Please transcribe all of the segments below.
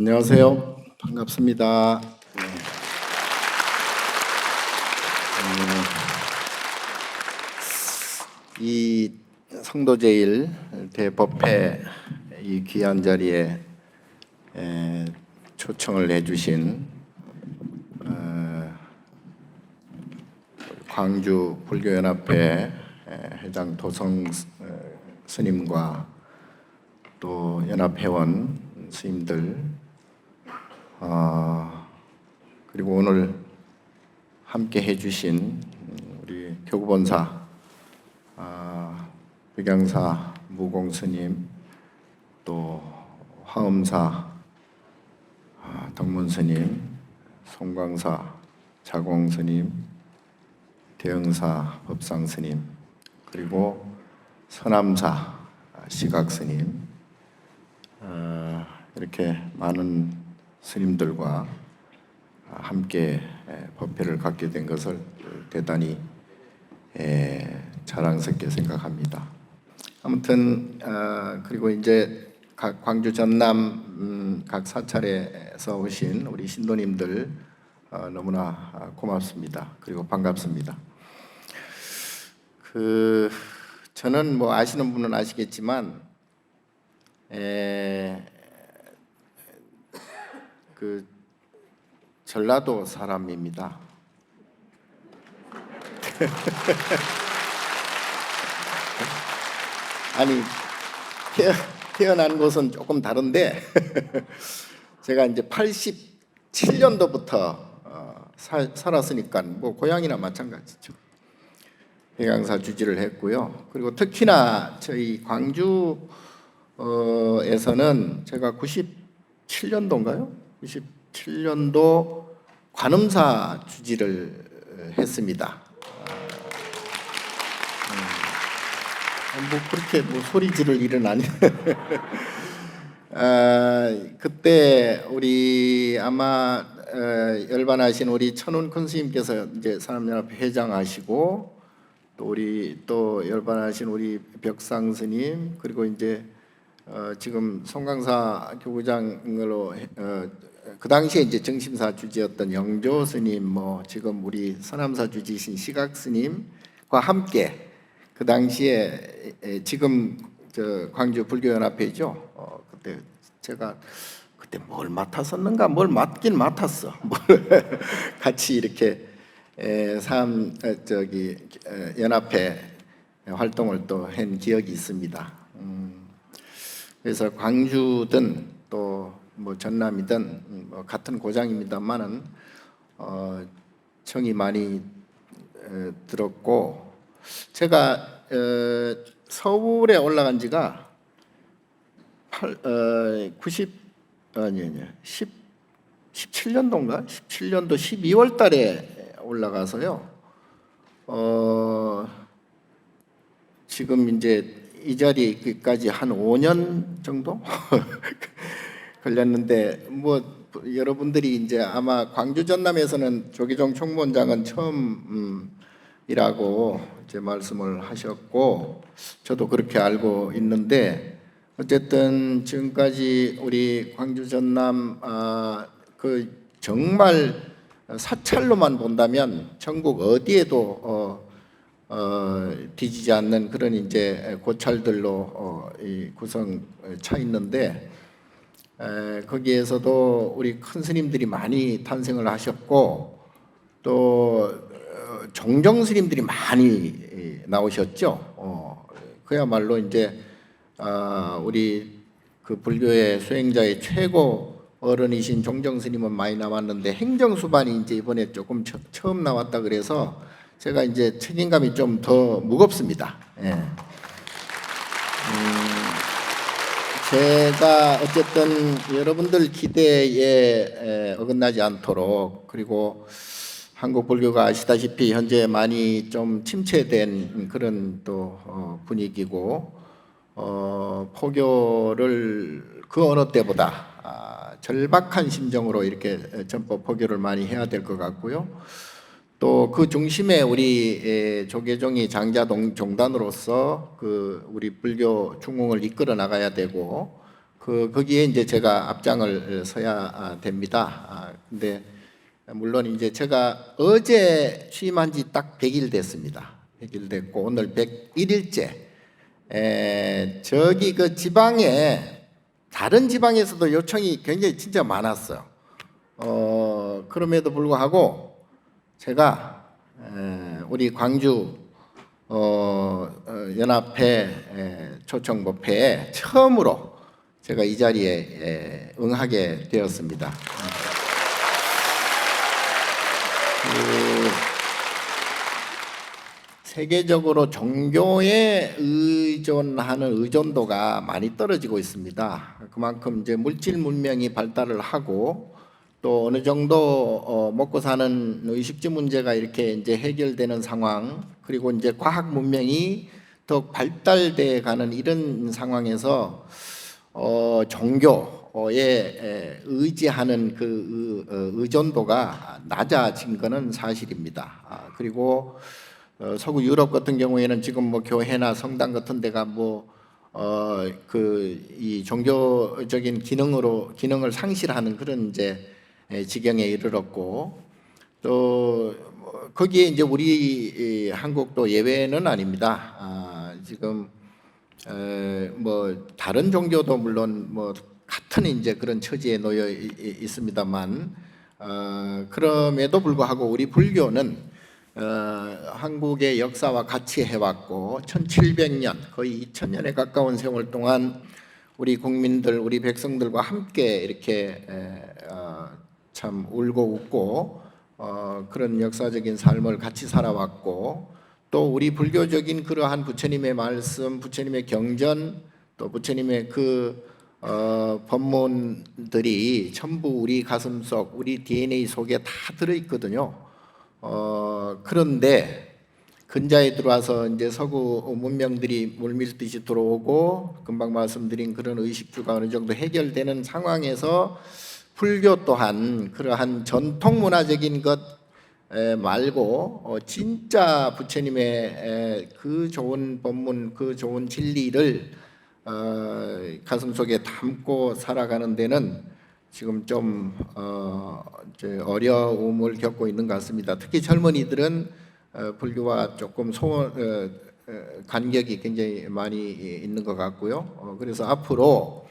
안녕하세요. 반갑습니다. 네. 이 성도제일 대법회 이 귀한 자리에 초청을 해주신 광주 불교연합회 회장 도성 스님과 또 연합회원 스님들 그리고 오늘 함께 해주신 우리 교구본사 백양사 무공스님, 또 화엄사 덕문스님, 송광사 자공스님, 대흥사 법상스님, 그리고 서남사 시각스님, 이렇게 많은 스님들과 함께 법회를 갖게 된 것을 대단히 자랑스럽게 생각합니다. 아무튼 그리고 이제 각 광주 전남 각 사찰에서 오신 우리 신도님들 너무나 고맙습니다. 그리고 반갑습니다. 저는 뭐 아시는 분은 아시겠지만 전라도 사람입니다. 아니 태어난 곳은 조금 다른데 제가 이제 87년도부터 살았으니까 뭐 고향이나 마찬가지죠. 백양사 주지를 했고요. 그리고 특히나 저희 광주에서는 제가 97년도인가요? 97년도 관음사 주지를 했습니다. 뭐 그렇게 뭐 소리 지를 일은 아닌데 그때 우리 아마 열반하신 우리 천운 큰 스님께서 이제 사람연합회 회장하시고 또 열반하신 우리 벽상 스님, 그리고 이제 지금 송광사 교구장으로 그 당시에 이제 정심사 주지였던 영조 스님, 뭐 지금 우리 서남사 주지신 시각 스님과 함께 그 당시에 지금 저 광주 불교연합회죠. 그때 제가 그때 뭘 맡았었는가, 뭘 맡긴 맡았어. 뭘 같이 이렇게 연합회 활동을 또 한 기억이 있습니다. 그래서 광주든 또 뭐 전남이든 뭐 같은 고장입니다만은 정이 많이 들었고, 제가 서울에 올라간 지가 17년도인가? 17년도 12월 달에 올라가서요. 지금 이제 이 자리까지 한 5년 정도 걸렸는데, 뭐 여러분들이 이제 아마 광주 전남에서는 조계종 총무원장은 처음이라고 이제 말씀을 하셨고, 저도 그렇게 알고 있는데, 어쨌든 지금까지 우리 광주 전남 그 정말 사찰로만 본다면 전국 어디에도 뒤지지 않는 그런 이제 고찰들로 구성 차 있는데, 거기에서도 우리 큰 스님들이 많이 탄생을 하셨고, 또 종정 스님들이 많이 나오셨죠. 그야말로 이제 우리 그 불교의 수행자의 최고 어른이신 종정 스님은 많이 나왔는데, 행정수반이 이제 이번에 조금 처음 나왔다 그래서 제가 이제 책임감이 좀 더 무겁습니다. 예. 제가 어쨌든 여러분들 기대에 어긋나지 않도록, 그리고 한국 불교가 아시다시피 현재 많이 좀 침체된 그런 또 분위기고, 포교를 그 어느 때보다 절박한 심정으로 이렇게 전법 포교를 많이 해야 될 것 같고요. 또 그 중심에 우리 조계종이 장자종단으로서 그 우리 불교 중흥을 이끌어 나가야 되고, 거기에 이제 제가 앞장을 서야 됩니다. 근데 물론 이제 제가 어제 취임한 지 딱 100일 됐습니다. 100일 됐고 오늘 101일째. 저기 그 지방에 다른 지방에서도 요청이 굉장히 진짜 많았어요. 그럼에도 불구하고 제가 우리 광주 연합회 초청법회에 처음으로 제가 이 자리에 응하게 되었습니다. 세계적으로 종교에 의존하는 의존도가 많이 떨어지고 있습니다. 그만큼 이제 물질 문명이 발달을 하고 또 어느 정도 먹고 사는 의식주 문제가 이렇게 이제 해결되는 상황, 그리고 이제 과학 문명이 더 발달돼 가는 이런 상황에서 종교에 의지하는 그 의존도가 낮아진 것은 사실입니다. 그리고 서구 유럽 같은 경우에는 지금 뭐 교회나 성당 같은 데가 이 종교적인 기능을 상실하는 그런 이제 지경에 이르렀고, 또 거기에 이제 우리 한국도 예외는 아닙니다. 지금 뭐 다른 종교도 물론 뭐 같은 이제 그런 처지에 놓여 있습니다만, 그럼에도 불구하고 우리 불교는 한국의 역사와 같이 해왔고 1700년 거의 2000년에 가까운 세월 동안 우리 국민들, 우리 백성들과 함께 이렇게 참 울고 웃고 그런 역사적인 삶을 같이 살아왔고, 또 우리 불교적인 그러한 부처님의 말씀, 부처님의 경전, 또 부처님의 법문들이 전부 우리 가슴속, 우리 DNA 속에 다 들어있거든요. 그런데 근자에 들어와서 이제 서구 문명들이 물밀듯이 들어오고 금방 말씀드린 그런 의식주가 어느 정도 해결되는 상황에서 불교 또한 그러한 전통 문화적인 것 말고 진짜 부처님의 그 좋은 법문, 그 좋은 진리를 가슴속에 담고 살아가는 데는 지금 좀 어려움을 겪고 있는 것 같습니다. 특히 젊은이들은 불교와 조금 간격이 굉장히 많이 있는 것 같고요. 그래서 앞으로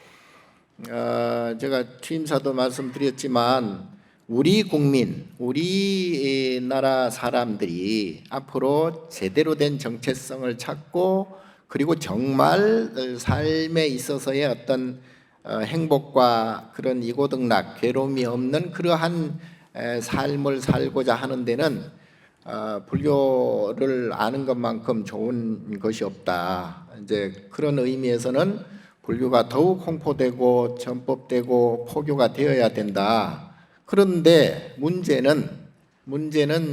제가 취임사도 말씀드렸지만 우리 국민, 우리나라 사람들이 앞으로 제대로 된 정체성을 찾고, 그리고 정말 삶에 있어서의 어떤 행복과 그런 이고등락, 괴로움이 없는 그러한 삶을 살고자 하는 데는 불교를 아는 것만큼 좋은 것이 없다. 이제 그런 의미에서는 불교가 더욱 홍보되고 전법되고 포교가 되어야 된다. 그런데 문제는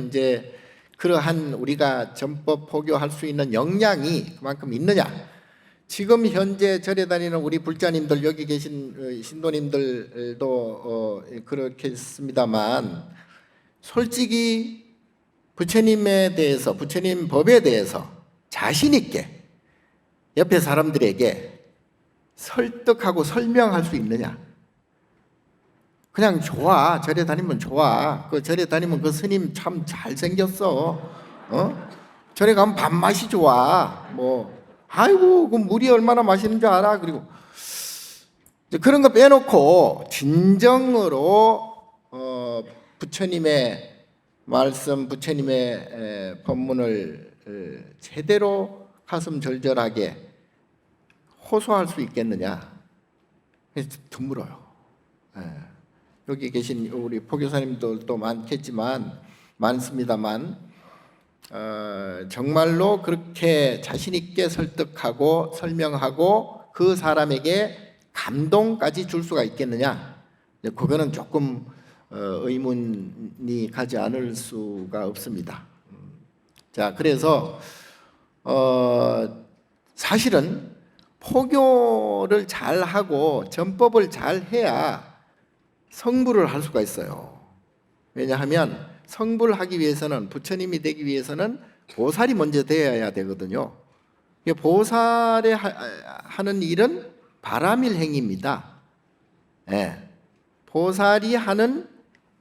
이제 그러한 우리가 전법 포교할 수 있는 역량이 그만큼 있느냐. 지금 현재 절에 다니는 우리 불자님들, 여기 계신 신도님들도 그렇겠습니다만, 솔직히 부처님에 대해서, 부처님 법에 대해서 자신 있게 옆에 사람들에게 설득하고 설명할 수 있느냐? 그냥 좋아, 절에 다니면 좋아. 그 절에 다니면 그 스님 참 잘생겼어. 절에 가면 밥맛이 좋아. 아이고, 그 물이 얼마나 맛있는 줄 알아? 그리고 그런 거 빼놓고 진정으로 부처님의 말씀, 부처님의 법문을 제대로 가슴 절절하게 호소할 수 있겠느냐? 드물어요. 여기 계신 우리 포교사님들도 많습니다만, 정말로 그렇게 자신 있게 설득하고 설명하고 그 사람에게 감동까지 줄 수가 있겠느냐? 그거는 조금 의문이 가지 않을 수가 없습니다. 자, 그래서 사실은 포교를 잘 하고 전법을 잘 해야 성불을 할 수가 있어요. 왜냐하면 성불을 하기 위해서는, 부처님이 되기 위해서는 보살이 먼저 되어야 되거든요. 보살이 하는 일은 바람일행입니다. 예. 보살이 하는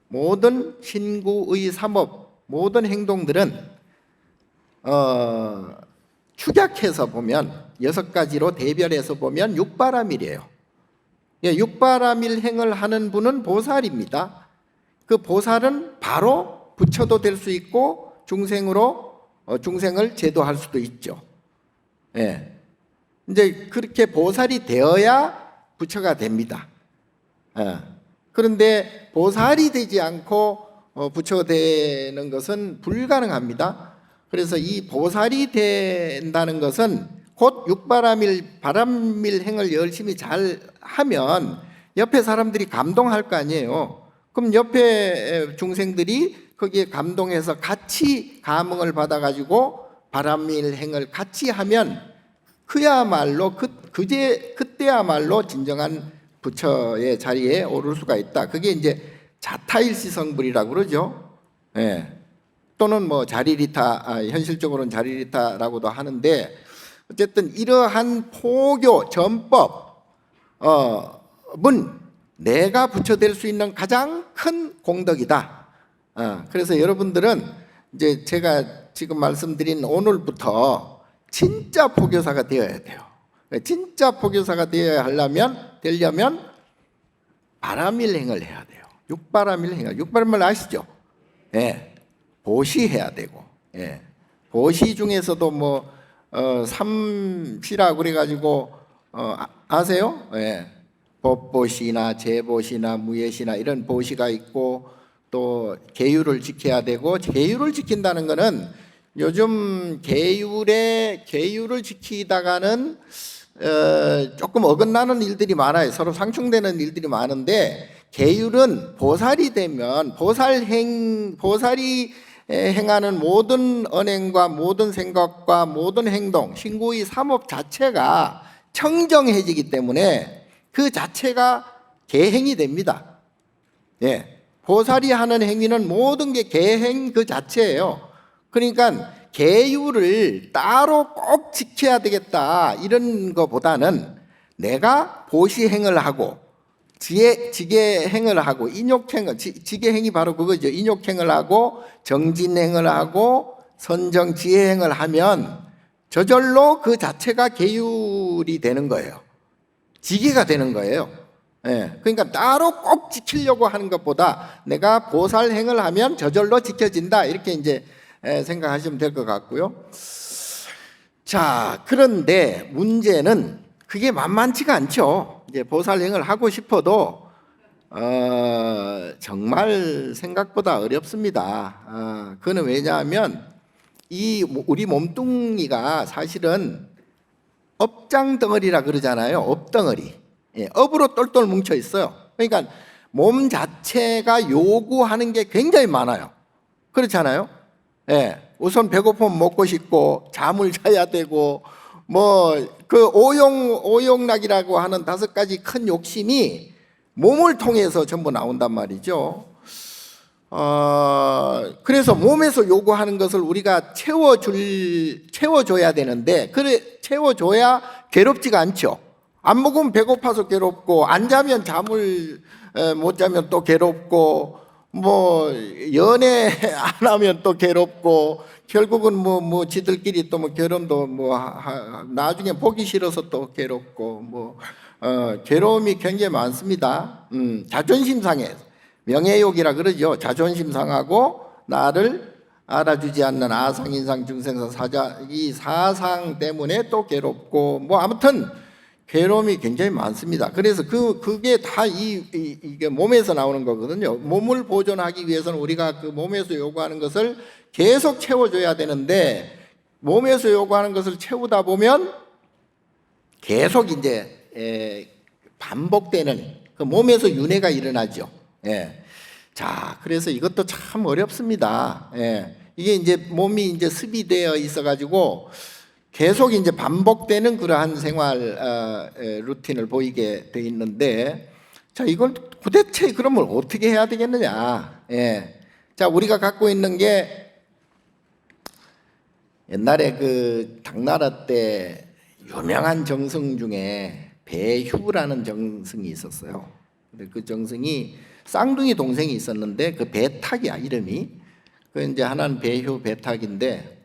모든 신구의 삼업, 모든 행동들은 축약해서 보면 6가지로 대별해서 보면 육바람일이에요. 육바람일행을 하는 분은 보살입니다. 그 보살은 바로 부처도 될 수 있고 중생을 제도할 수도 있죠. 예. 이제 그렇게 보살이 되어야 부처가 됩니다. 그런데 보살이 되지 않고 부처가 되는 것은 불가능합니다. 그래서 이 보살이 된다는 것은 곧 바람일행을 열심히 잘 하면 옆에 사람들이 감동할 거 아니에요. 그럼 옆에 중생들이 거기에 감동해서 같이 감흥을 받아가지고 바람일행을 같이 하면 그야말로 그때야말로 진정한 부처의 자리에 오를 수가 있다. 그게 이제 자타일시성불이라고 그러죠. 예. 또는 뭐 자리리타, 현실적으로는 자리리타라고도 하는데 어쨌든 이러한 포교 전법은 내가 부처 될 수 있는 가장 큰 공덕이다. 그래서 여러분들은 이제 제가 지금 말씀드린 오늘부터 진짜 포교사가 되어야 돼요. 진짜 포교사가 되려면 바람일행을 해야 돼요. 육바람일행을. 육바람일 아시죠? 예. 보시해야 되고, 예. 보시 중에서도 뭐 삼시라 그래가지고 아세요? 예. 법보시나 제보시나 무예시나 이런 보시가 있고 또 계율을 지켜야 되고, 계율을 지킨다는 것은 요즘 계율을 지키다가는 조금 어긋나는 일들이 많아요. 서로 상충되는 일들이 많은데, 계율은 보살이 되면 보살이 행하는 모든 언행과 모든 생각과 모든 행동, 신구의 삼업 자체가 청정해지기 때문에 그 자체가 계행이 됩니다. 예. 보살이 하는 행위는 모든 게 계행 그 자체예요. 그러니까 계율을 따로 꼭 지켜야 되겠다 이런 것보다는 내가 보시행을 하고 지계행을 하고 인욕행을, 지계행이 바로 그거죠. 인욕행을 하고 정진행을 하고 선정지혜행을 하면 저절로 그 자체가 계율이 되는 거예요. 지계가 되는 거예요. 예, 그러니까 따로 꼭 지키려고 하는 것보다 내가 보살행을 하면 저절로 지켜진다 이렇게 이제 생각하시면 될 것 같고요. 자, 그런데 문제는 그게 만만치가 않죠. 이제 보살행을 하고 싶어도 정말 생각보다 어렵습니다. 그거는 왜냐하면 우리 몸뚱이가 사실은 업장 덩어리라 그러잖아요. 업덩어리. 예, 업으로 똘똘 뭉쳐 있어요. 그러니까 몸 자체가 요구하는 게 굉장히 많아요. 그렇잖아요. 예, 우선 배고프면 먹고 싶고 잠을 자야 되고 뭐 그 오용락이라고 하는 5가지 큰 욕심이 몸을 통해서 전부 나온단 말이죠. 그래서 몸에서 요구하는 것을 우리가 채워줘야 되는데, 그래 채워줘야 괴롭지가 않죠. 안 먹으면 배고파서 괴롭고, 안 자면 잠을 못 자면 또 괴롭고, 뭐 연애 안 하면 또 괴롭고, 결국은 뭐 지들끼리 또 뭐 결혼도 뭐 나중에 보기 싫어서 또 괴롭고, 뭐 괴로움이 굉장히 많습니다. 자존심 상해, 명예욕이라 그러죠. 자존심 상하고 나를 알아주지 않는 아상, 인상, 중생사, 사자, 이 사상 때문에 또 괴롭고, 뭐 아무튼 괴로움이 굉장히 많습니다. 그래서 그게 다 이게 몸에서 나오는 거거든요. 몸을 보존하기 위해서는 우리가 그 몸에서 요구하는 것을 계속 채워줘야 되는데, 몸에서 요구하는 것을 채우다 보면 계속 이제 반복되는 그 몸에서 윤회가 일어나죠. 예. 자, 그래서 이것도 참 어렵습니다. 예. 이게 이제 몸이 이제 습이되어 있어가지고 계속 이제 반복되는 그러한 생활 루틴을 보이게 돼 있는데, 자, 이걸 도대체 그러면 어떻게 해야 되겠느냐? 예. 자, 우리가 갖고 있는 게 옛날에 그 당나라 때 유명한 정성 중에 배휴라는 정승이 있었어요. 근데 그 정승이 쌍둥이 동생이 있었는데 그 배탁이야 이름이. 그 이제 하나는 배휴 배탁인데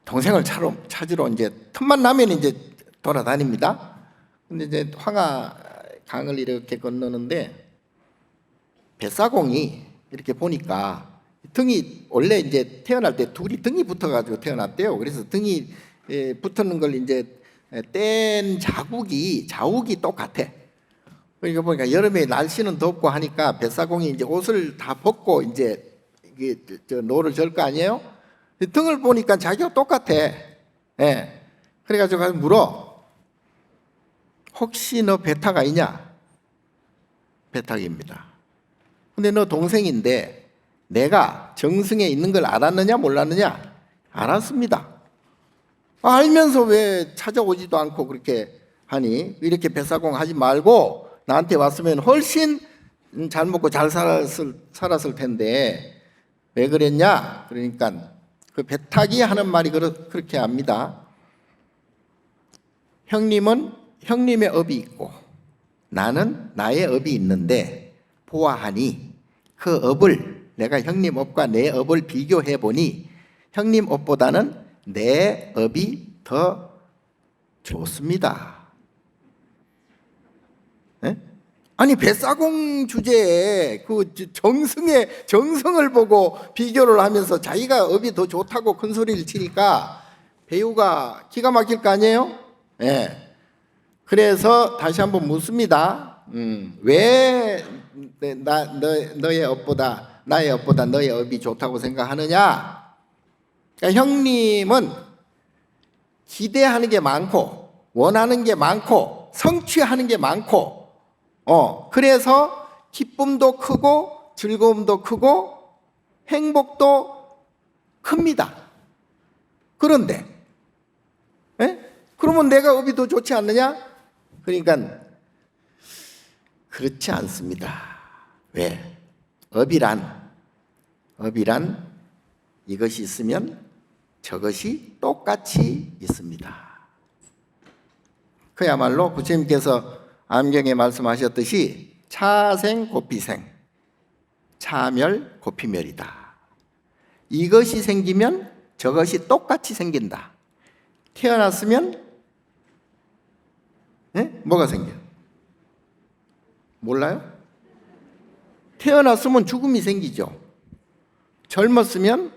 동생을 찾으러 이제 틈만 나면 이제 돌아다닙니다. 근데 이제 황하 강을 이렇게 건너는데 뱃사공이 이렇게 보니까 등이 원래 이제 태어날 때 둘이 등이 붙어가지고 태어났대요. 그래서 등이 붙는 걸 이제 뗀 자욱이 똑같아. 그러니까 보니까 여름에 날씨는 덥고 하니까 뱃사공이 이제 옷을 다 벗고 이제 이게 노를 절 거 아니에요? 등을 보니까 자기가 똑같아. 예. 그래가지고 가서 물어. 혹시 너 배타가 있냐? 배탁입니다. 근데 너 동생인데 내가 정승에 있는 걸 알았느냐 몰랐느냐? 알았습니다. 알면서 왜 찾아오지도 않고 그렇게 하니? 이렇게 뱃사공 하지 말고 나한테 왔으면 훨씬 잘 먹고 잘 살았을 텐데 왜 그랬냐? 그러니까 그 배탁이 하는 말이 그렇게 합니다. 형님은 형님의 업이 있고 나는 나의 업이 있는데 보아하니 그 업을 내가 형님 업과 내 업을 비교해 보니 형님 업보다는 내 업이 더 좋습니다. 네? 아니 뱃사공 주제에 그 정성을 보고 비교를 하면서 자기가 업이 더 좋다고 큰 소리를 치니까 배우가 기가 막힐 거 아니에요? 네. 그래서 다시 한번 묻습니다. 왜 너의 업보다 나의 업보다 너의 업이 좋다고 생각하느냐? 그러니까 형님은 기대하는 게 많고 원하는 게 많고 성취하는 게 많고 그래서 기쁨도 크고 즐거움도 크고 행복도 큽니다. 그런데 그러면 내가 업이 더 좋지 않느냐? 그러니까 그렇지 않습니다. 왜? 업이란 이것이 있으면 저것이 똑같이 있습니다. 그야말로 부처님께서 암경에 말씀하셨듯이 차생 고피생, 차멸 고피멸이다. 이것이 생기면 저것이 똑같이 생긴다. 태어났으면 뭐가 생겨? 몰라요? 태어났으면 죽음이 생기죠. 젊었으면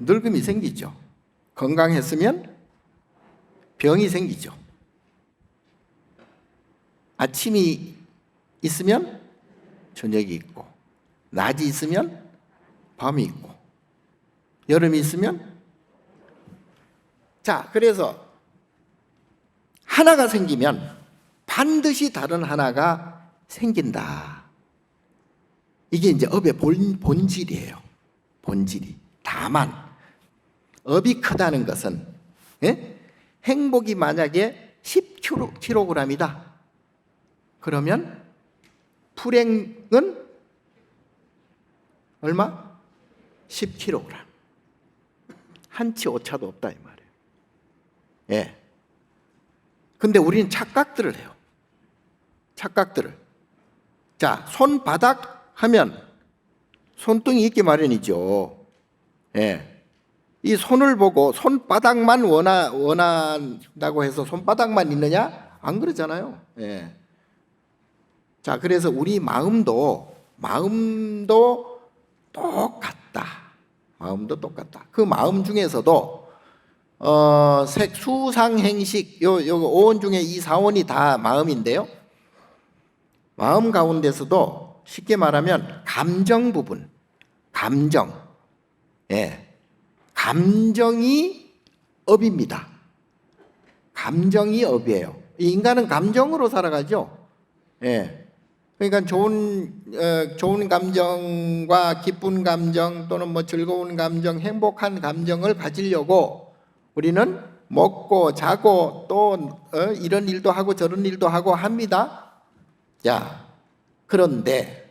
늙음이 생기죠. 건강했으면 병이 생기죠. 아침이 있으면 저녁이 있고, 낮이 있으면 밤이 있고, 여름이 있으면 자, 그래서 하나가 생기면 반드시 다른 하나가 생긴다. 이게 이제 업의 본질이에요. 본질이. 다만 업이 크다는 것은 행복이 만약에 10kg이다. 그러면 불행은 얼마? 10kg. 한치 오차도 없다 이 말이에요. 예. 근데 우리는 착각들을 해요. 착각들을. 자, 손바닥 하면 손등이 있기 마련이죠. 예. 이 손을 보고 손바닥만 원한다고 해서 손바닥만 있느냐? 안 그러잖아요. 예. 자, 그래서 우리 마음도 똑같다. 마음도 똑같다. 그 마음 중에서도 수상행식 요 오원 중에 이 사원이 다 마음인데요. 마음 가운데서도 쉽게 말하면 감정 부분, 감정이 업입니다. 감정이 업이에요. 인간은 감정으로 살아가죠. 예. 그러니까 좋은 감정과 기쁜 감정 또는 뭐 즐거운 감정, 행복한 감정을 가지려고 우리는 먹고 자고 또 이런 일도 하고 저런 일도 하고 합니다. 자, 그런데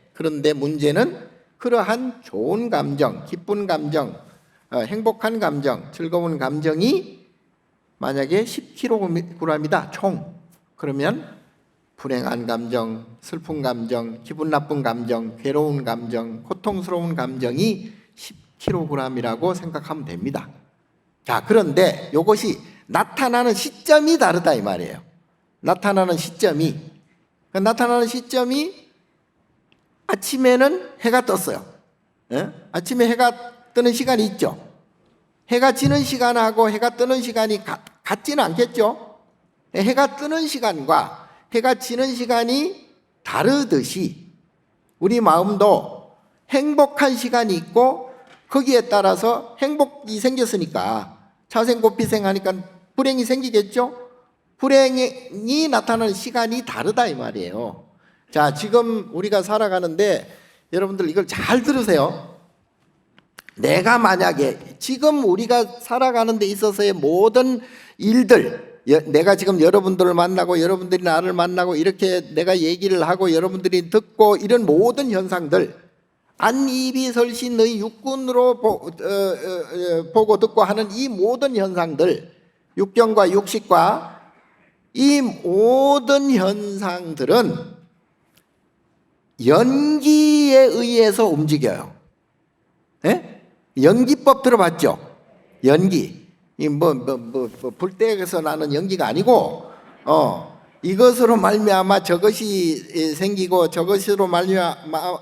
문제는 그러한 좋은 감정, 기쁜 감정, 행복한 감정, 즐거운 감정이 만약에 10kg이다 총. 그러면 불행한 감정, 슬픈 감정, 기분 나쁜 감정, 괴로운 감정, 고통스러운 감정이 10kg이라고 생각하면 됩니다. 자, 그런데 이것이 나타나는 시점이 다르다 이 말이에요. 나타나는 시점이 아침에는 해가 떴어요. 예? 아침에 해가 뜨는 시간이 있죠. 해가 지는 시간하고 해가 뜨는 시간이 같지는 않겠죠. 해가 뜨는 시간과 해가 지는 시간이 다르듯이 우리 마음도 행복한 시간이 있고 거기에 따라서 행복이 생겼으니까 차생고피생 하니까 불행이 생기겠죠. 불행이 나타나는 시간이 다르다 이 말이에요. 자, 지금 우리가 살아가는데 여러분들 이걸 잘 들으세요. 내가 만약에 지금 우리가 살아가는 데 있어서의 모든 일들, 내가 지금 여러분들을 만나고 여러분들이 나를 만나고 이렇게 내가 얘기를 하고 여러분들이 듣고 이런 모든 현상들, 안이비설신의 육군으로 보고 듣고 하는 이 모든 현상들, 육경과 육식과 이 모든 현상들은 연기에 의해서 움직여요. 예? 연기법 들어봤죠? 연기. 불때에서 나는 연기가 아니고, 이것으로 말미암아 저것이 생기고 저것으로 말미암아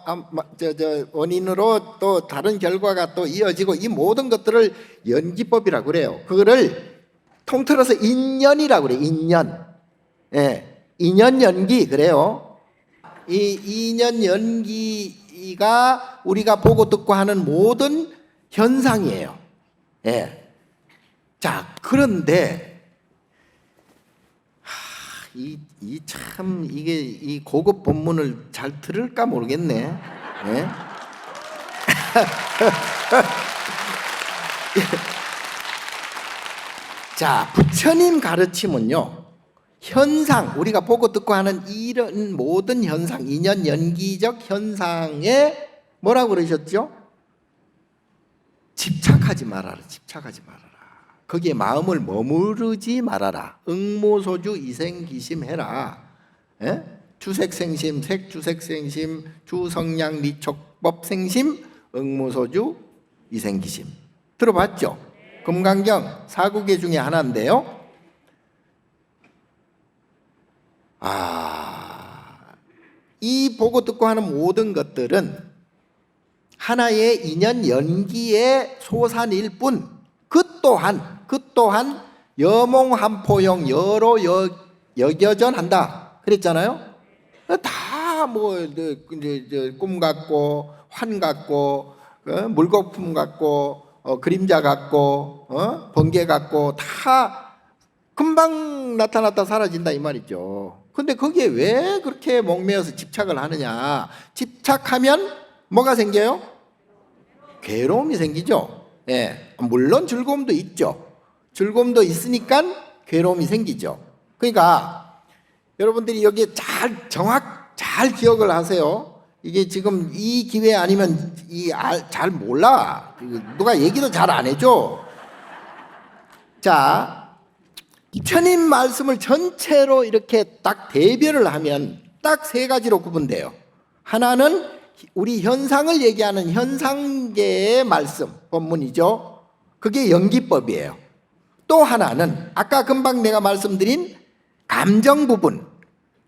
원인으로 또 다른 결과가 또 이어지고 이 모든 것들을 연기법이라고 그래요. 그거를 통틀어서 인연이라고 그래요. 인연. 예. 인연 연기 그래요. 이 인연 연기가 우리가 보고 듣고 하는 모든 현상이에요. 예. 자, 그런데 이 고급 본문을 잘 들을까 모르겠네. 예? 자, 부처님 가르침은요. 현상, 우리가 보고 듣고 하는 이런 모든 현상, 인연 연기적 현상에 뭐라고 그러셨죠? 집착하지 말아라. 집착하지 말아라. 거기에 마음을 머무르지 말아라. 응모소주 이생기심해라. 예? 주색생심, 색주색생심, 주성량 리촉법생심, 응모소주 이생기심. 들어봤죠? 금강경 사구계 중에 하나인데요. 이 보고 듣고 하는 모든 것들은 하나의 인연 연기의 소산일 뿐, 그 또한 여몽한포용 여로 여겨전한다 그랬잖아요. 다 꿈 같고 환 같고 물거품 같고 그림자 같고 번개 같고 다 금방 나타났다 사라진다 이 말이죠. 근데 거기에 왜 그렇게 목매어서 집착을 하느냐? 집착하면 뭐가 생겨요? 괴로움이 생기죠. 예, 물론 즐거움도 있죠. 즐거움도 있으니까 괴로움이 생기죠. 그러니까 여러분들이 여기에 잘 기억을 하세요. 이게 지금 이 기회 아니면 잘 몰라. 누가 얘기도 잘 안 해줘. 자, 부처님 말씀을 전체로 이렇게 딱 대별을 하면 딱 세 가지로 구분돼요. 하나는 우리 현상을 얘기하는 현상계의 말씀, 본문이죠. 그게 연기법이에요. 또 하나는 아까 금방 내가 말씀드린 감정 부분,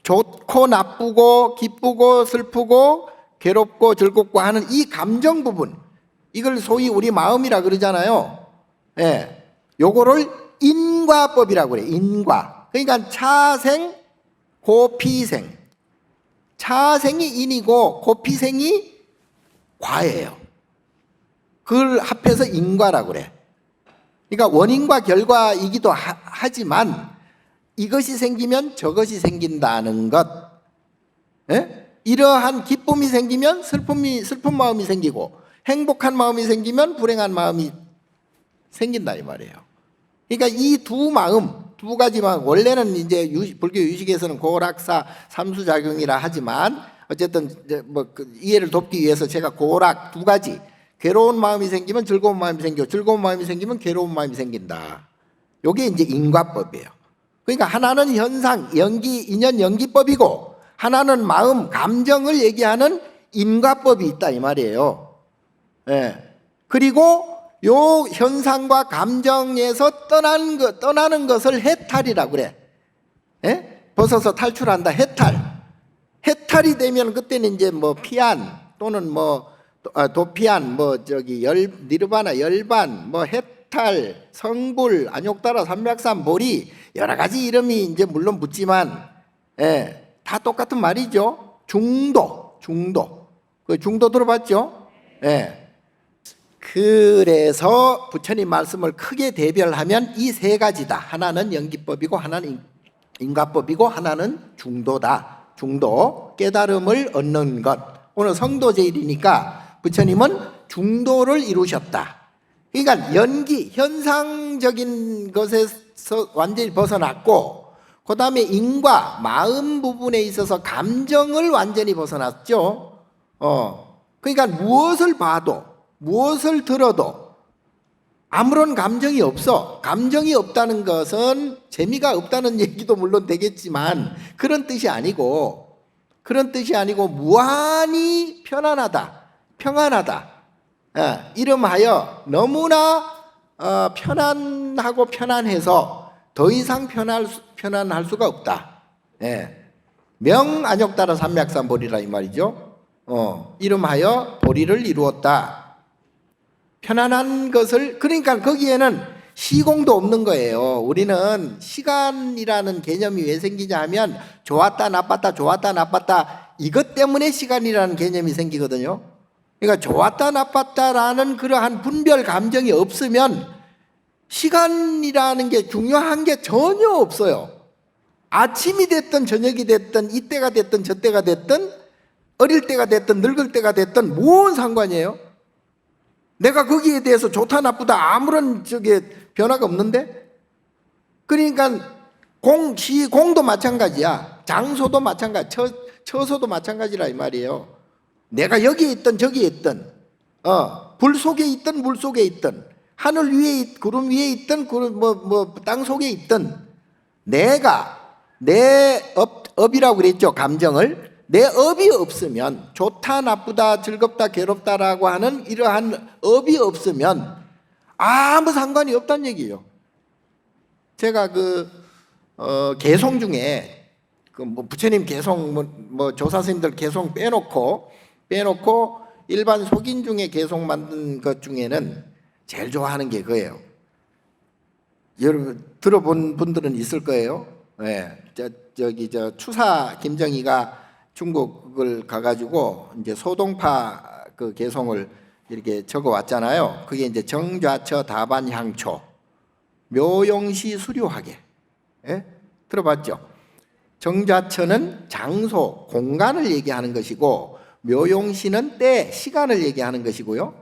좋고 나쁘고 기쁘고 슬프고 괴롭고 즐겁고 하는 이 감정 부분, 이걸 소위 우리 마음이라 그러잖아요. 예, 요거를 인과법이라고 그래요. 인과. 그러니까 차생, 고피생. 차생이 인이고 고피생이 과예요. 그걸 합해서 인과라고 그래. 그러니까 원인과 결과이기도 하지만 이것이 생기면 저것이 생긴다는 것. 예? 이러한 기쁨이 생기면 슬픈 마음이 생기고 행복한 마음이 생기면 불행한 마음이 생긴다 이 말이에요. 그러니까 이 두 가지 마음, 원래는 이제 불교 유식에서는 고락사 삼수작용이라 하지만 어쨌든 이해를 돕기 위해서 제가 고락 두 가지, 괴로운 마음이 생기면 즐거운 마음이 생기고 즐거운 마음이 생기면 괴로운 마음이 생긴다. 이게 이제 인과법이에요. 그러니까 하나는 현상, 연기, 인연 연기법이고 하나는 마음, 감정을 얘기하는 인과법이 있다 이 말이에요. 예. 그리고 요 현상과 감정에서 떠나는 것을 해탈이라고 그래. 예? 벗어서 탈출한다. 해탈이 되면 그때는 이제 뭐 피안 또는 뭐 도피안 뭐 저기 니르바나 열반 뭐 해탈 성불 안욕다라 삼백산 보리 여러 가지 이름이 이제 물론 붙지만 예, 다 똑같은 말이죠. 중도 그 중도 들어봤죠? 예. 그래서 부처님 말씀을 크게 대별하면 이 세 가지다. 하나는 연기법이고 하나는 인과법이고 하나는 중도다. 중도, 깨달음을 얻는 것. 오늘 성도제일이니까 부처님은 중도를 이루셨다. 그러니까 연기, 현상적인 것에서 완전히 벗어났고 그 다음에 인과, 마음 부분에 있어서 감정을 완전히 벗어났죠. 그러니까 무엇을 봐도 무엇을 들어도 아무런 감정이 없어. 감정이 없다는 것은 재미가 없다는 얘기도 물론 되겠지만 그런 뜻이 아니고 무한히 편안하다, 평안하다. 이름하여 너무나 편안하고 편안해서 더 이상 편안할 수가 없다. 명안욕다라 삼맥산 보리라 이 말이죠. 이름하여 보리를 이루었다. 편안한 것을, 그러니까 거기에는 시공도 없는 거예요. 우리는 시간이라는 개념이 왜 생기냐 하면 좋았다 나빴다 이것 때문에 시간이라는 개념이 생기거든요. 그러니까 좋았다 나빴다라는 그러한 분별 감정이 없으면 시간이라는 게 중요한 게 전혀 없어요. 아침이 됐든 저녁이 됐든 이때가 됐든 저때가 됐든 어릴 때가 됐든 늙을 때가 됐든 뭔 상관이에요? 내가 거기에 대해서 좋다 나쁘다 아무런 변화가 없는데? 그러니까 공도 마찬가지야. 장소도 마찬가지, 처소도 마찬가지라 이 말이에요. 내가 여기에 있든 저기에 있든 불 속에 있든 물 속에 있든 하늘 위에 구름 위에 있든 땅 속에 있든 내가 내 업이라고 그랬죠. 감정을 내 업이 없으면 좋다 나쁘다 즐겁다 괴롭다라고 하는 이러한 업이 없으면 아무 상관이 없다는 얘기예요. 제가 개송 중에 부처님 개송 조사 스님들 개송 빼놓고 일반 속인 중에 개송 만든 것 중에는 제일 좋아하는 게 그거예요. 여러분 들어본 분들은 있을 거예요. 추사 김정희가 중국을 가가지고 이제 소동파 그 개송을 이렇게 적어 왔잖아요. 그게 이제 정좌처 다반향초 묘용시 수료하게. 들어봤죠? 정좌처는 장소, 공간을 얘기하는 것이고 묘용시는 때, 시간을 얘기하는 것이고요.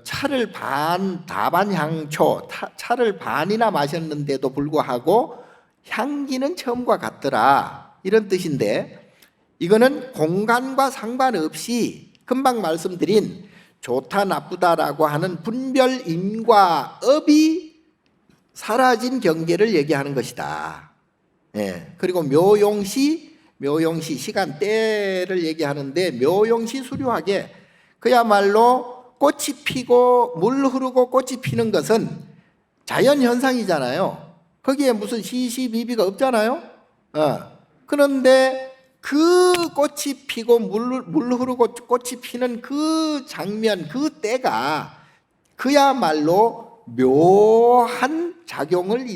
차를 다반향초, 차를 반이나 마셨는데도 불구하고 향기는 처음과 같더라. 이런 뜻인데 이거는 공간과 상관없이 금방 말씀드린 좋다 나쁘다라고 하는 분별 인과 업이 사라진 경계를 얘기하는 것이다. 그리고 묘용시 시간대를 얘기하는데 묘용시 수료하게 그야말로 꽃이 피고 물 흐르고 꽃이 피는 것은 자연현상이잖아요. 거기에 무슨 시시비비가 없잖아요. 그런데 그 꽃이 피고 물 흐르고 꽃이 피는 그 장면, 그 때가 그야말로 묘한 작용을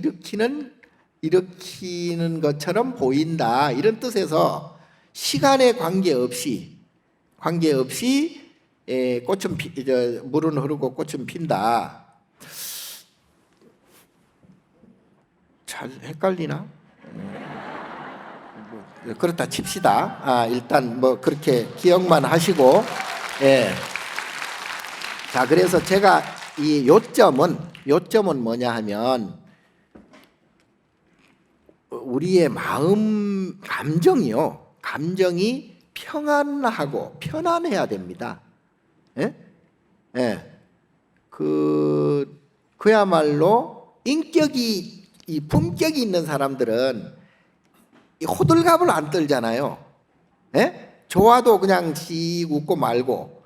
일으키는 것처럼 보인다. 이런 뜻에서 시간에 관계없이 물은 흐르고 꽃은 핀다. 잘 헷갈리나? 그렇다 칩시다. 일단 그렇게 기억만 하시고, 자, 그래서 제가 이 요점은 뭐냐 하면 우리의 마음 감정이 평안하고 편안해야 됩니다. 그야말로 인격이 이 품격이 있는 사람들은 이 호들갑을 안 떨잖아요. 예? 좋아도 그냥 씩 웃고 말고,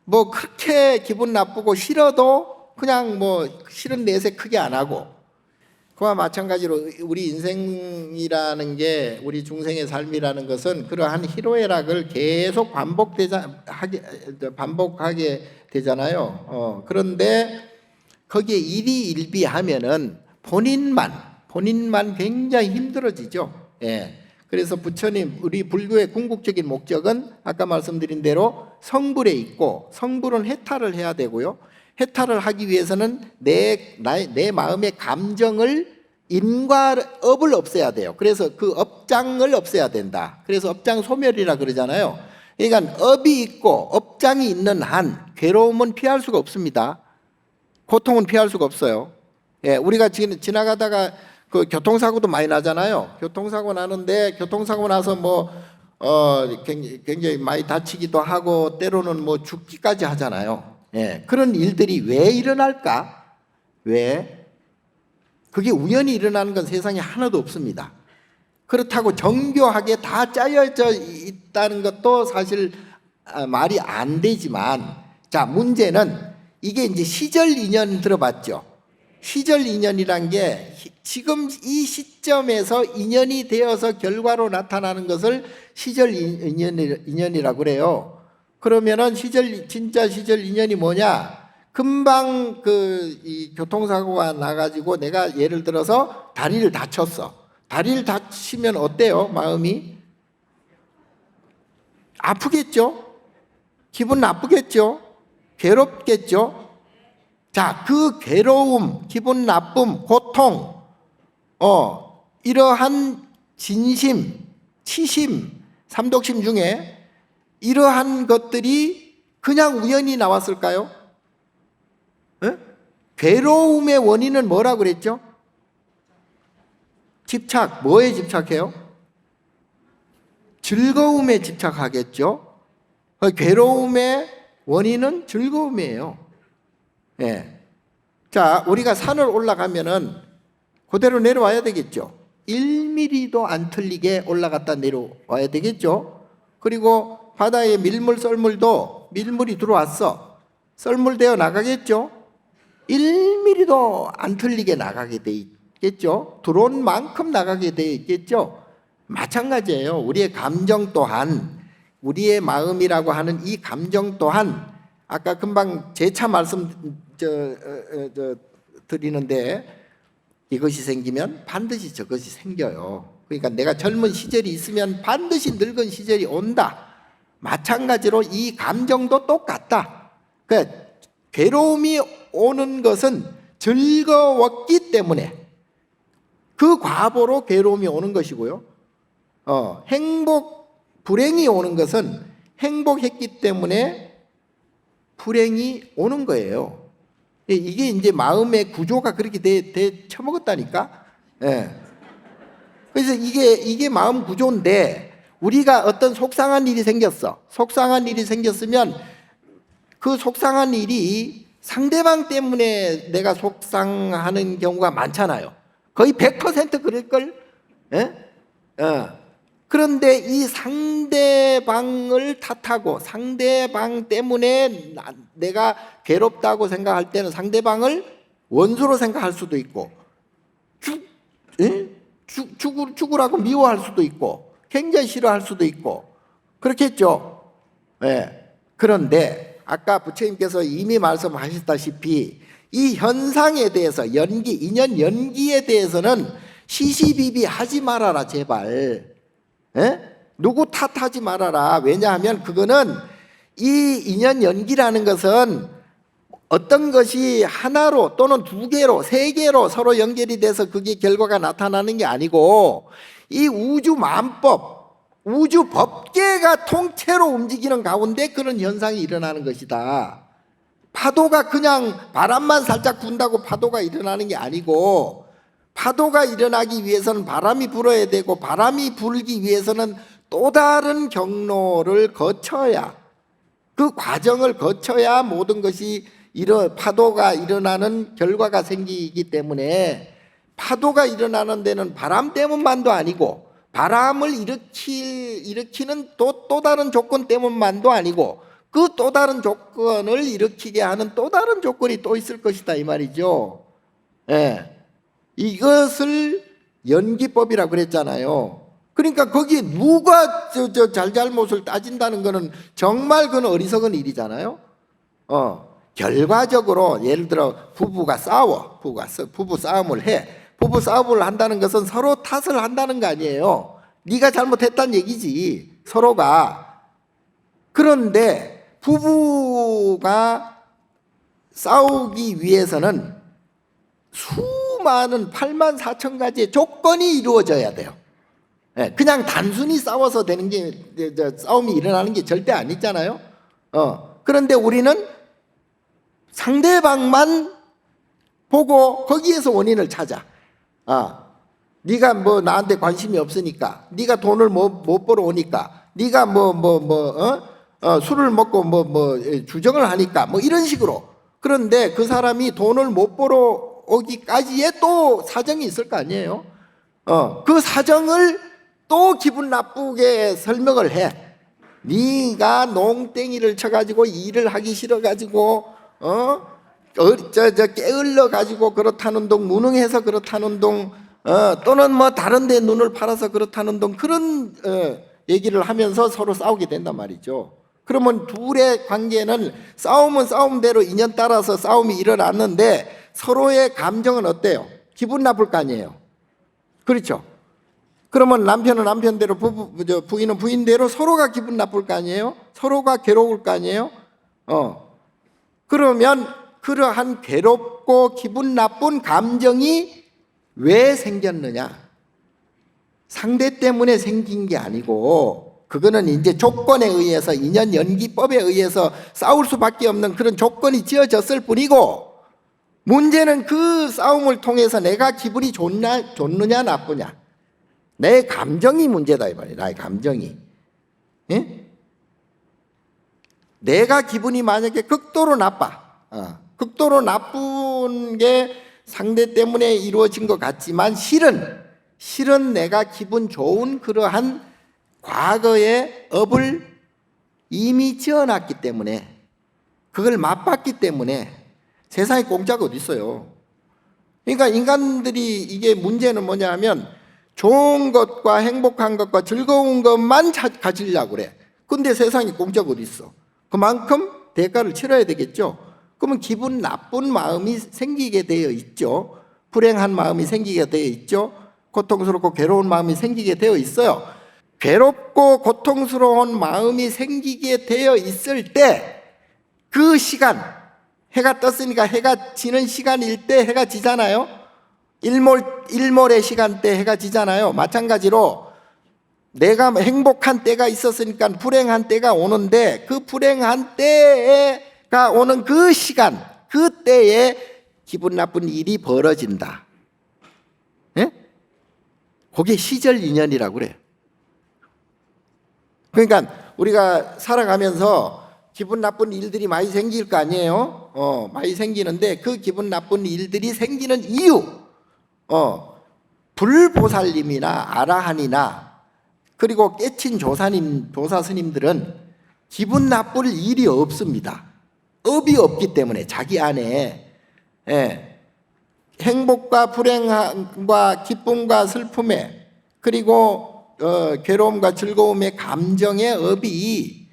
뭐 그렇게 기분 나쁘고 싫어도 그냥 뭐 싫은 내색 크게 안 하고. 그와 마찬가지로 우리 인생이라는 게, 우리 중생의 삶이라는 것은 그러한 희로애락을 계속 반복하게 되잖아요. 그런데 거기에 일희일비하면은 본인만 굉장히 힘들어지죠. 예. 그래서 부처님, 우리 불교의 궁극적인 목적은 아까 말씀드린 대로 성불에 있고, 성불은 해탈을 해야 되고요. 해탈을 하기 위해서는 내 마음의 감정을, 인과업을 없애야 돼요. 그래서 그 업장을 없애야 된다. 그래서 업장 소멸이라 그러잖아요. 그러니까 업이 있고 업장이 있는 한 괴로움은 피할 수가 없습니다. 고통은 피할 수가 없어요. 예, 우리가 지금 지나가다가 그 교통사고도 많이 나잖아요. 교통사고 나는데 교통사고 나서 굉장히 많이 다치기도 하고 때로는 뭐 죽기까지 하잖아요. 예, 그런 일들이 왜 일어날까? 왜? 그게 우연히 일어나는 건 세상에 하나도 없습니다. 그렇다고 정교하게 다 짜여져 있다는 것도 사실 말이 안 되지만, 자, 문제는 이게 이제 시절 인연 들어봤죠? 시절 인연이란 게 지금 이 시점에서 인연이 되어서 결과로 나타나는 것을 시절 인연이라고 그래요. 그러면은 진짜 시절 인연이 뭐냐? 금방 이 교통사고가 나가지고 내가 예를 들어서 다리를 다쳤어. 다리를 다치면 어때요? 마음이 아프겠죠? 기분 나쁘겠죠? 괴롭겠죠? 자, 그 괴로움, 기분 나쁨, 고통, 이러한 진심, 치심, 삼독심 중에 이러한 것들이 그냥 우연히 나왔을까요? 에? 괴로움의 원인은 뭐라고 그랬죠? 집착, 뭐에 집착해요? 즐거움에 집착하겠죠? 괴로움의 원인은 즐거움이에요. 예. 자, 우리가 산을 올라가면은 그대로 내려와야 되겠죠. 1mm도 안 틀리게 올라갔다 내려와야 되겠죠. 그리고 바다에 밀물, 썰물도 밀물이 들어왔어. 썰물되어 나가겠죠. 1mm도 안 틀리게 나가게 돼 있겠죠. 들어온 만큼 나가게 돼 있겠죠. 마찬가지예요. 우리의 감정 또한, 우리의 마음이라고 하는 이 감정 또한, 아까 금방 재차 드리는데, 이것이 생기면 반드시 저것이 생겨요. 그러니까 내가 젊은 시절이 있으면 반드시 늙은 시절이 온다. 마찬가지로 이 감정도 똑같다. 그러니까 괴로움이 오는 것은 즐거웠기 때문에 그 과보로 괴로움이 오는 것이고요. 불행이 오는 것은 행복했기 때문에 불행이 오는 거예요. 이게 이제 마음의 구조가 그렇게 돼 처먹었다니까. 예. 그래서 이게 마음 구조인데, 우리가 어떤 속상한 일이 생겼어. 속상한 일이 생겼으면 그 속상한 일이 상대방 때문에 내가 속상하는 경우가 많잖아요. 거의 100% 그럴걸? 예? 그런데 이 상대방을 탓하고 상대방 때문에 내가 괴롭다고 생각할 때는 상대방을 원수로 생각할 수도 있고, 죽으라고 미워할 수도 있고, 굉장히 싫어할 수도 있고, 그렇겠죠. 예. 그런데 아까 부처님께서 이미 말씀하셨다시피 이 현상에 대해서, 인연 연기에 대해서는 시시비비 하지 말아라, 제발. 에? 누구 탓하지 말아라. 왜냐하면 그거는, 이 인연 연기라는 것은 어떤 것이 하나로 또는 두 개로, 세 개로 서로 연결이 돼서 그게 결과가 나타나는 게 아니고, 이 우주 만법, 우주 법계가 통째로 움직이는 가운데 그런 현상이 일어나는 것이다. 파도가 그냥 바람만 살짝 분다고 파도가 일어나는 게 아니고, 파도가 일어나기 위해서는 바람이 불어야 되고, 바람이 불기 위해서는 또 다른 경로를 거쳐야, 그 과정을 거쳐야 모든 것이 파도가 일어나는 결과가 생기기 때문에, 파도가 일어나는 데는 바람 때문만도 아니고 바람을 일으키는 또 다른 조건 때문만도 아니고 그 또 다른 조건을 일으키게 하는 또 다른 조건이 또 있을 것이다 이 말이죠. 예. 이것을 연기법이라고 그랬잖아요. 그러니까 거기에 누가 잘잘못을 따진다는 거는 정말 그건 어리석은 일이잖아요. 결과적으로 예를 들어 부부 싸움을 해. 부부 싸움을 한다는 것은 서로 탓을 한다는 거 아니에요. 네가 잘못했다는 얘기지, 서로가. 그런데 부부가 싸우기 위해서는 수많은 8만 4천 가지의 조건이 이루어져야 돼요. 그냥 단순히 싸워서 되는 게, 싸움이 일어나는 게 절대 아니잖아요. 그런데 우리는 상대방만 보고 거기에서 원인을 찾아. 네가 뭐 나한테 관심이 없으니까, 네가 돈을 못 벌어 오니까, 네가 술을 먹고 주정을 하니까 뭐 이런 식으로. 그런데 그 사람이 돈을 못 벌어 오기까지의 또 사정이 있을 거 아니에요. 그 사정을 또 기분 나쁘게 설명을 해. 네가 농땡이를 쳐가지고 일을 하기 싫어가지고 게을러 가지고 그렇다는 동, 무능해서 그렇다는 동, 또는 뭐 다른데 눈을 팔아서 그렇다는 동, 그런 얘기를 하면서 서로 싸우게 된단 말이죠. 그러면 둘의 관계는 싸움은 싸움대로 인연 따라서 싸움이 일어났는데 서로의 감정은 어때요? 기분 나쁠 거 아니에요. 그렇죠? 그러면 남편은 남편대로 부인은 부인대로 서로가 기분 나쁠 거 아니에요? 서로가 괴로울 거 아니에요? 그러면 그러한 괴롭고 기분 나쁜 감정이 왜 생겼느냐? 상대 때문에 생긴 게 아니고, 그거는 이제 조건에 의해서, 인연 연기법에 의해서 싸울 수밖에 없는 그런 조건이 지어졌을 뿐이고, 문제는 그 싸움을 통해서 내가 기분이 좋느냐 나쁘냐, 내 감정이 문제다 이 말이야. 나의 감정이. 예? 내가 기분이 만약에 극도로 나빠, 극도로 나쁜 게 상대 때문에 이루어진 것 같지만 실은 내가 기분 좋은 그러한 과거의 업을 이미 지어놨기 때문에, 그걸 맛봤기 때문에. 세상에 공짜가 어디 있어요. 그러니까 인간들이, 이게 문제는 뭐냐 하면 좋은 것과 행복한 것과 즐거운 것만 가지려고 그래. 근데 세상에 공짜가 어디 있어. 그만큼 대가를 치러야 되겠죠. 그러면 기분 나쁜 마음이 생기게 되어 있죠. 불행한 마음이 생기게 되어 있죠. 고통스럽고 괴로운 마음이 생기게 되어 있어요. 괴롭고 고통스러운 마음이 생기게 되어 있을 때, 그 시간, 해가 떴으니까 해가 지는 시간일 때 해가 지잖아요. 일몰의 시간대 해가 지잖아요. 마찬가지로 내가 행복한 때가 있었으니까 불행한 때가 오는데, 그 불행한 때가 오는 그 시간, 그 때에 기분 나쁜 일이 벌어진다. 예? 그게 시절 인연이라고 그래요. 그러니까 우리가 살아가면서 기분 나쁜 일들이 많이 생길 거 아니에요. 많이 생기는데 그 기분 나쁜 일들이 생기는 이유, 불보살님이나 아라한이나 그리고 깨친 조사 스님들은 기분 나쁠 일이 없습니다. 업이 없기 때문에 자기 안에 행복과 불행과 기쁨과 슬픔에, 그리고 괴로움과 즐거움의 감정의 업이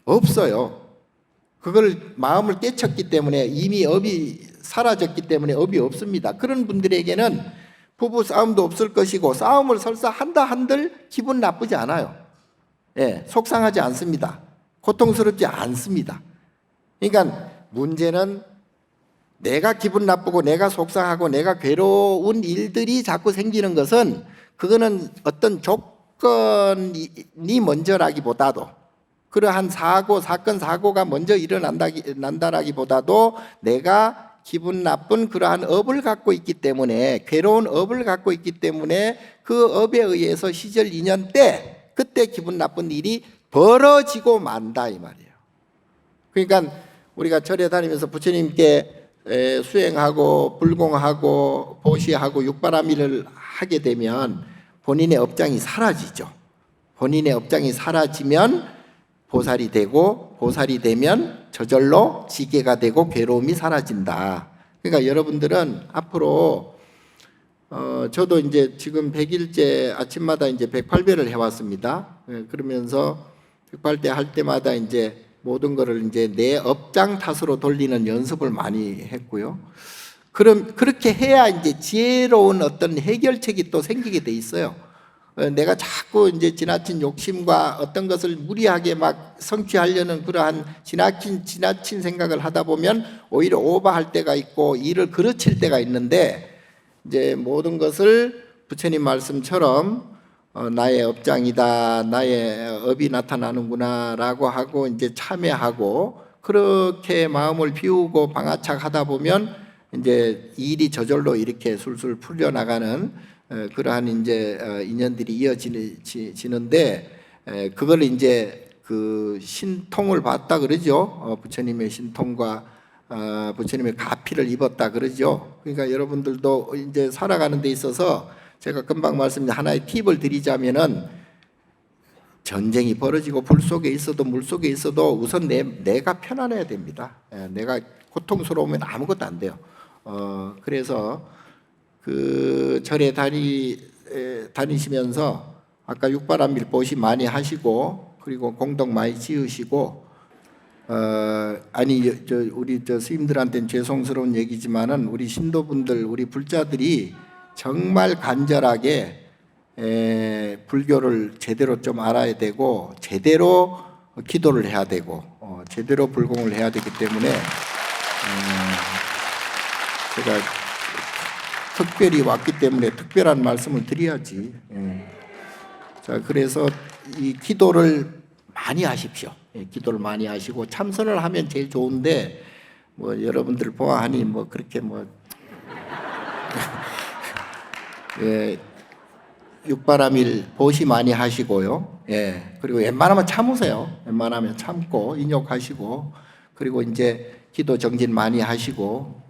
없어요. 그걸 마음을 깨쳤기 때문에, 이미 업이 사라졌기 때문에 업이 없습니다. 그런 분들에게는 부부 싸움도 없을 것이고, 싸움을 설사 한다 한들 기분 나쁘지 않아요. 속상하지 않습니다. 고통스럽지 않습니다. 그러니까 문제는 내가 기분 나쁘고 내가 속상하고 내가 괴로운 일들이 자꾸 생기는 것은, 그거는 어떤 조건이 먼저라기보다도, 그러한 사건, 사고가 먼저 난다라기보다도 내가 기분 나쁜 그러한 업을 갖고 있기 때문에, 괴로운 업을 갖고 있기 때문에 그 업에 의해서 시절 인연 때, 그때 기분 나쁜 일이 벌어지고 만다 이 말이에요. 그러니까 우리가 절에 다니면서 부처님께 수행하고 불공하고 보시하고 육바라밀을 하게 되면 본인의 업장이 사라지죠. 본인의 업장이 사라지면 보살이 되고, 보살이 되면 저절로 지게가 되고 괴로움이 사라진다. 그러니까 여러분들은 앞으로 저도 이제 지금 100일째 아침마다 이제 108배를 해왔습니다. 그러면서 108배 할 때마다 이제 모든 것을 이제 내 업장 탓으로 돌리는 연습을 많이 했고요. 그렇게 해야 이제 지혜로운 어떤 해결책이 또 생기게 돼 있어요. 내가 자꾸 이제 지나친 욕심과 어떤 것을 무리하게 막 성취하려는 그러한 지나친 생각을 하다 보면 오히려 오버할 때가 있고 일을 그르칠 때가 있는데, 이제 모든 것을 부처님 말씀처럼 나의 업장이다, 나의 업이 나타나는구나라고 하고 이제 참여하고, 그렇게 마음을 비우고 방아착하다 보면 이제 일이 저절로 이렇게 술술 풀려나가는 그러한 이제 인연들이 이어지는데, 그걸 이제 그 신통을 봤다 그러죠. 부처님의 신통과 부처님의 가피를 입었다 그러죠. 그러니까 여러분들도 이제 살아가는 데 있어서 제가 금방 말씀드린 하나의 팁을 드리자면은, 전쟁이 벌어지고 불 속에 있어도 물 속에 있어도 우선 내가 편안해야 됩니다. 내가 고통스러우면 아무것도 안 돼요. 그래서 그 절에 다니시면서 아까 육바람밀 보시 많이 하시고, 그리고 공덕 많이 지으시고, 아니 우리 스님들한테는 죄송스러운 얘기지만은 우리 신도분들, 우리 불자들이 정말 간절하게 불교를 제대로 좀 알아야 되고, 제대로 기도를 해야 되고, 제대로 불공을 해야 되기 때문에 제가 특별히 왔기 때문에 특별한 말씀을 드려야지. 자, 그래서 이 기도를 많이 하십시오. 기도를 많이 하시고 참선을 하면 제일 좋은데, 뭐 여러분들 보아하니 뭐 그렇게 뭐 육바라밀 보시 많이 하시고요. 그리고 웬만하면 참으세요. 웬만하면 참고 인욕하시고, 그리고 이제 기도 정진 많이 하시고,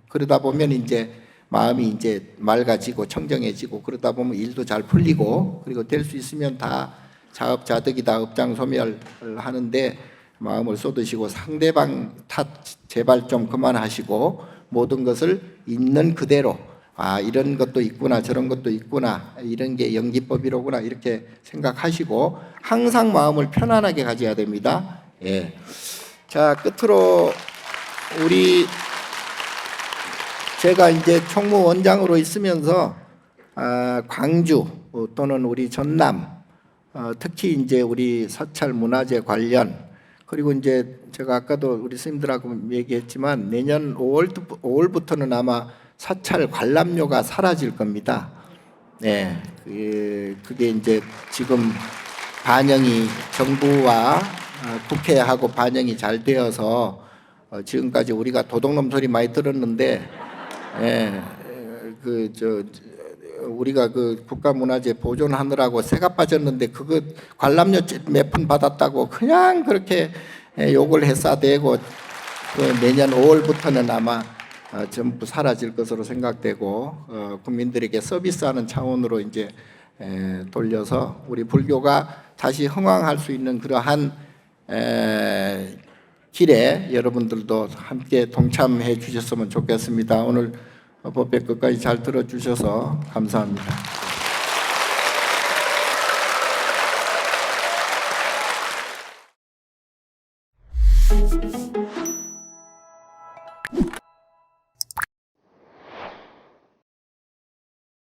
그러다 보면 이제 마음이 이제 맑아지고 청정해지고, 그러다 보면 일도 잘 풀리고, 그리고 될 수 있으면 다 자업자득이다 업장소멸을 하는데 마음을 쏟으시고, 상대방 탓 제발 좀 그만하시고, 모든 것을 있는 그대로, 이런 것도 있구나, 저런 것도 있구나, 이런 게 연기법이로구나, 이렇게 생각하시고 항상 마음을 편안하게 가져야 됩니다. 자, 끝으로 제가 이제 총무원장으로 있으면서 광주 또는 우리 전남, 특히 이제 우리 사찰 문화재 관련, 그리고 이제 제가 아까도 우리 스님들하고 얘기했지만 내년 5월부터는 아마 사찰 관람료가 사라질 겁니다. 그게 이제 지금 반영이 정부와 국회하고 반영이 잘 되어서 지금까지 우리가 도둑놈 소리 많이 들었는데, 우리가 그 국가문화재 보존하느라고 새가 빠졌는데 그거 관람료 몇 푼 받았다고 그냥 그렇게 욕을 해싸대고, 내년 5월부터는 아마 전부 사라질 것으로 생각되고, 국민들에게 서비스하는 차원으로 이제 돌려서 우리 불교가 다시 흥왕할 수 있는 그러한 길에 여러분들도 함께 동참해 주셨으면 좋겠습니다. 오늘 법회 끝까지 잘 들어주셔서 감사합니다.